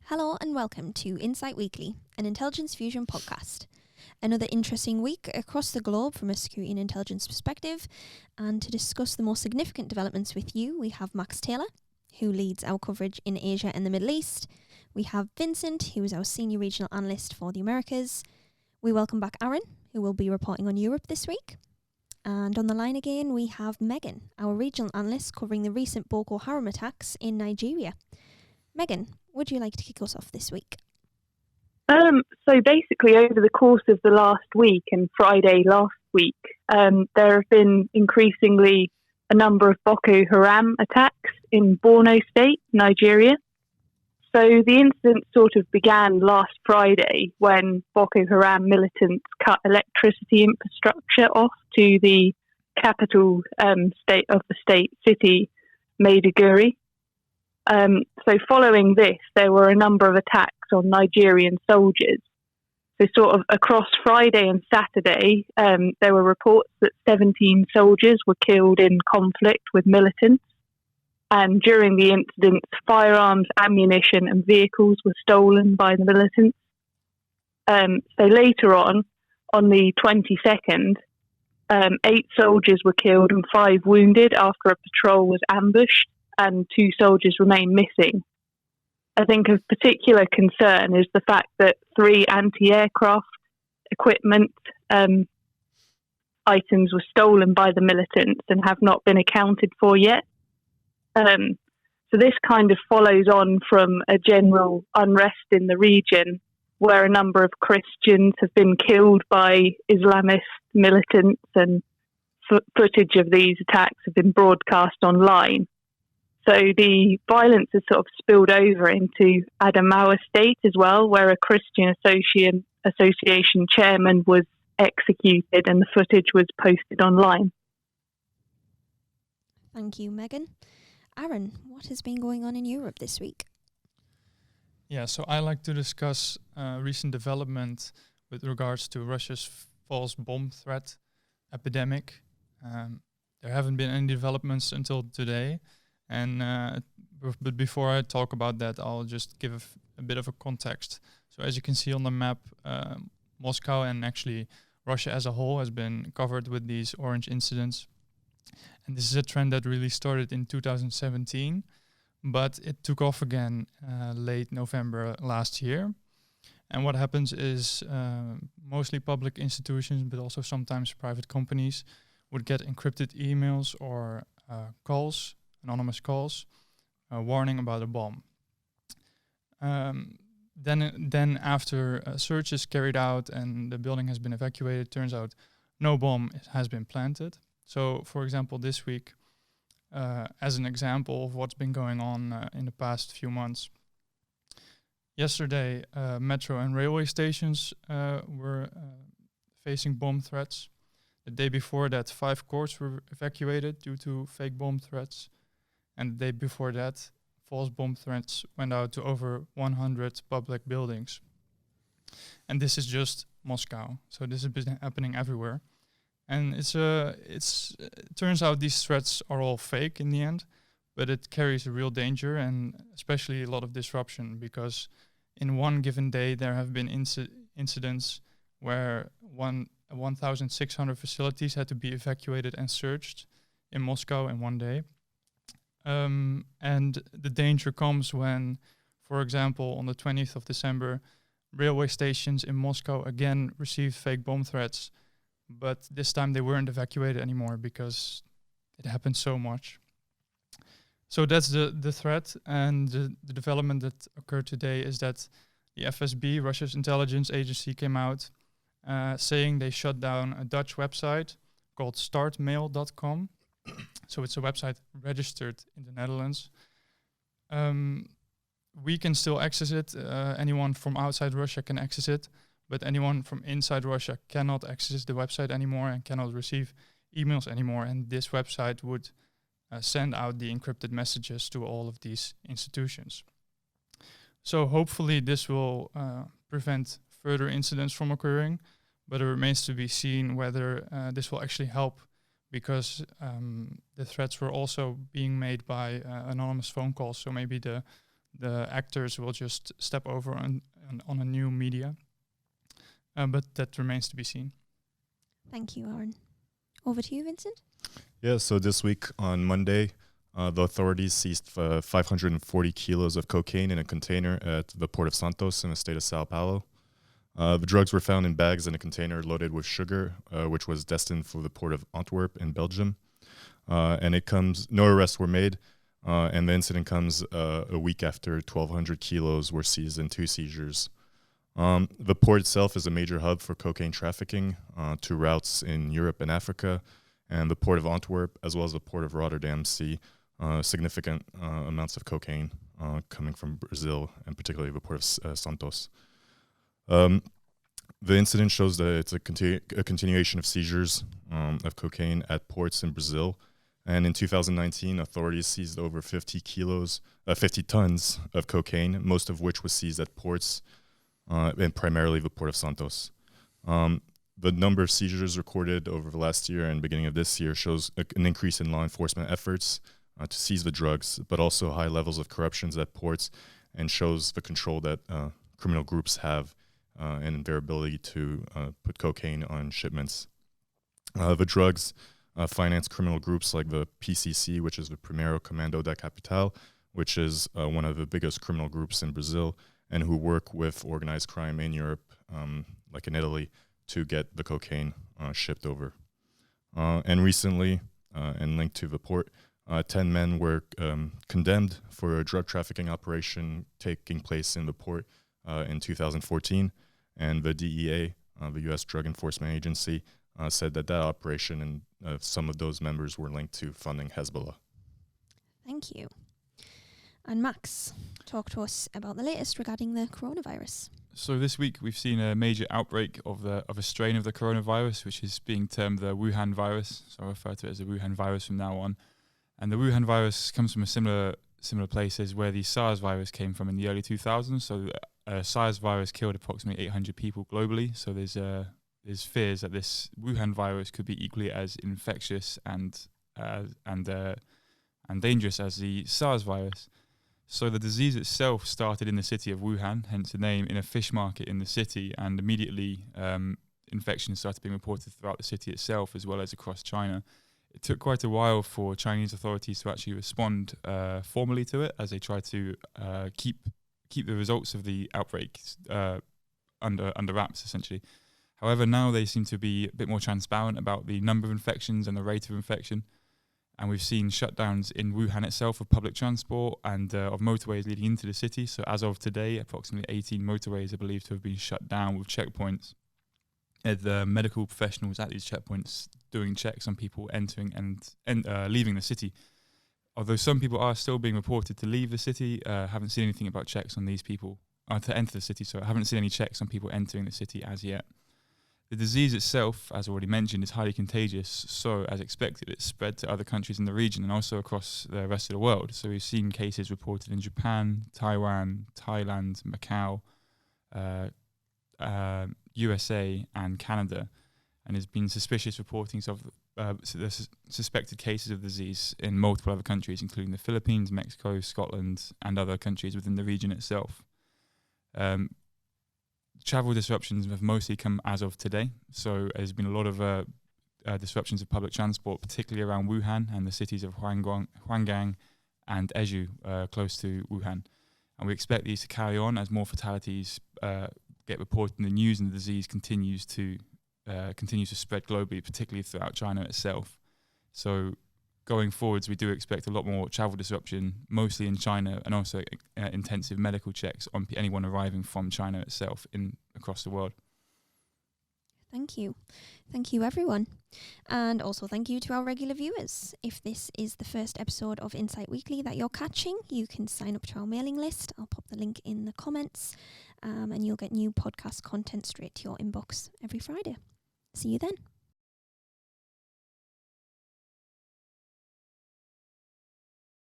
Hello and welcome to Insight Weekly, an intelligence fusion podcast. Another interesting week across the globe from a security and intelligence perspective. And to discuss the most significant developments with you, we have Max Taylor, who leads our coverage in Asia and the Middle East. We have Vincent, who is our senior regional analyst for the Americas. We welcome back Aaron, who will be reporting on Europe this week. And on the line again, we have Megan, our regional analyst covering the recent Boko Haram attacks in Nigeria. Megan, would you like to kick us off this week? So basically, over the course of the last week and Friday last week, there have been increasingly a number of Boko Haram attacks in Borno State, Nigeria. So the incident sort of began last Friday when Boko Haram militants cut electricity infrastructure off to the capital state of the state city, Maiduguri. So following this, there were a number of attacks on Nigerian soldiers. So sort of across Friday and Saturday, there were reports that 17 soldiers were killed in conflict with militants. And during the incidents, firearms, ammunition and vehicles were stolen by the militants. So later on the 22nd, 8 soldiers were killed and 5 wounded after a patrol was ambushed, and 2 soldiers remain missing. I think of particular concern is the fact that 3 anti-aircraft equipment items were stolen by the militants and have not been accounted for yet. So this kind of follows on from a general unrest in the region where a number of Christians have been killed by Islamist militants, and footage of these attacks have been broadcast online. So the violence has sort of spilled over into Adamawa State as well, where a Christian association chairman was executed and the footage was posted online. Thank you, Megan. Aaron, what has been going on in Europe this week? Yeah, so I like to discuss recent development with regards to Russia's false bomb threat epidemic. There haven't been any developments until today. But before I talk about that, I'll just give a bit of a context. So as you can see on the map, Moscow and actually Russia as a whole has been covered with these orange incidents. And this is a trend that really started in 2017, but it took off again late November last year. And what happens is mostly public institutions, but also sometimes private companies, would get encrypted emails or calls, anonymous calls, warning about a bomb. Then after a search is carried out and the building has been evacuated, turns out no bomb has been planted. So, for example, this week, as an example of what's been going on in the past few months, yesterday, metro and railway stations were facing bomb threats. The day before that, 5 courts were evacuated due to fake bomb threats. And the day before that, false bomb threats went out to over 100 public buildings. And this is just Moscow. So this has been happening everywhere. And it turns out these threats are all fake in the end, but it carries a real danger and especially a lot of disruption, because in one given day there have been incidents where 1,600 facilities had to be evacuated and searched in Moscow in one day. And the danger comes when, for example, on the 20th of December, railway stations in Moscow again received fake bomb threats, but this time they weren't evacuated anymore because it happened so much. So that's the threat, and the development that occurred today is that the FSB, Russia's intelligence agency, came out saying they shut down a Dutch website called startmail.com. So it's a website registered in the Netherlands. We can still access it. Anyone from outside Russia can access it, but anyone from inside Russia cannot access the website anymore and cannot receive emails anymore. And this website would send out the encrypted messages to all of these institutions. So hopefully this will prevent further incidents from occurring, but it remains to be seen whether this will actually help, because the threats were also being made by anonymous phone calls. So maybe the the actors will just step over on a new media. But that remains to be seen. Thank you, Aaron. Over to you, Vincent. Yeah, so this week on Monday, the authorities seized 540 kilos of cocaine in a container at the Port of Santos in the state of Sao Paulo. The drugs were found in bags in a container loaded with sugar, which was destined for the Port of Antwerp in Belgium. No arrests were made, and the incident comes a week after 1,200 kilos were seized in 2 seizures. The port itself is a major hub for cocaine trafficking to routes in Europe and Africa, and the Port of Antwerp, as well as the Port of Rotterdam, see significant amounts of cocaine coming from Brazil, and particularly the Port of Santos. The incident shows that it's a continuation of seizures of cocaine at ports in Brazil. And in 2019, authorities seized over 50 tons of cocaine, most of which was seized at ports, and primarily the Port of Santos. The number of seizures recorded over the last year and beginning of this year shows an increase in law enforcement efforts to seize the drugs, but also high levels of corruptions at ports, and shows the control that criminal groups have and their ability to put cocaine on shipments. The drugs finance criminal groups like the PCC, which is the Primeiro Comando da Capital, which is one of the biggest criminal groups in Brazil, and who work with organized crime in Europe, like in Italy, to get the cocaine shipped over. And recently, and linked to the port, 10 men were condemned for a drug trafficking operation taking place in the port in 2014. And the DEA, the U.S. Drug Enforcement Agency, said that operation and some of those members were linked to funding Hezbollah. Thank you. And Max, talk to us about the latest regarding the coronavirus. So this week we've seen a major outbreak of a strain of the coronavirus, which is being termed the Wuhan Virus. So I refer to it as the Wuhan Virus from now on. And the Wuhan Virus comes from a similar place as where the SARS virus came from in the early 2000s. So SARS virus killed approximately 800 people globally. So there's fears that this Wuhan virus could be equally as infectious and dangerous as the SARS virus. So the disease itself started in the city of Wuhan, hence the name, in a fish market in the city, and immediately infections started being reported throughout the city itself as well as across China. It took quite a while for Chinese authorities to actually respond formally to it, as they tried to keep the results of the outbreak under wraps, essentially. However, now they seem to be a bit more transparent about the number of infections and the rate of infection. And we've seen shutdowns in Wuhan itself of public transport and of motorways leading into the city. So as of today, approximately 18 motorways are believed to have been shut down with checkpoints. The medical professionals at these checkpoints doing checks on people entering and leaving the city. Although some people are still being reported to leave the city, haven't seen anything about checks on these people to enter the city. So I haven't seen any checks on people entering the city as yet. The disease itself, as already mentioned, is highly contagious. So as expected, it's spread to other countries in the region and also across the rest of the world. So we've seen cases reported in Japan, Taiwan, Thailand, Macau, USA and Canada, and there's been suspicious reportings of suspected cases of disease in multiple other countries, including the Philippines, Mexico, Scotland, and other countries within the region itself. Travel disruptions have mostly come as of today, so there's been a lot of disruptions of public transport, particularly around Wuhan and the cities of Huanggang and Ezhou, close to Wuhan. And we expect these to carry on as more fatalities get reported in the news and the disease continues to spread globally, particularly throughout China itself. So going forwards, we do expect a lot more travel disruption, mostly in China, and also intensive medical checks on anyone arriving from China itself across the world. Thank you. Thank you, everyone. And also thank you to our regular viewers. If this is the first episode of Insight Weekly that you're catching, you can sign up to our mailing list. I'll pop the link in the comments, and you'll get new podcast content straight to your inbox every Friday. See you then.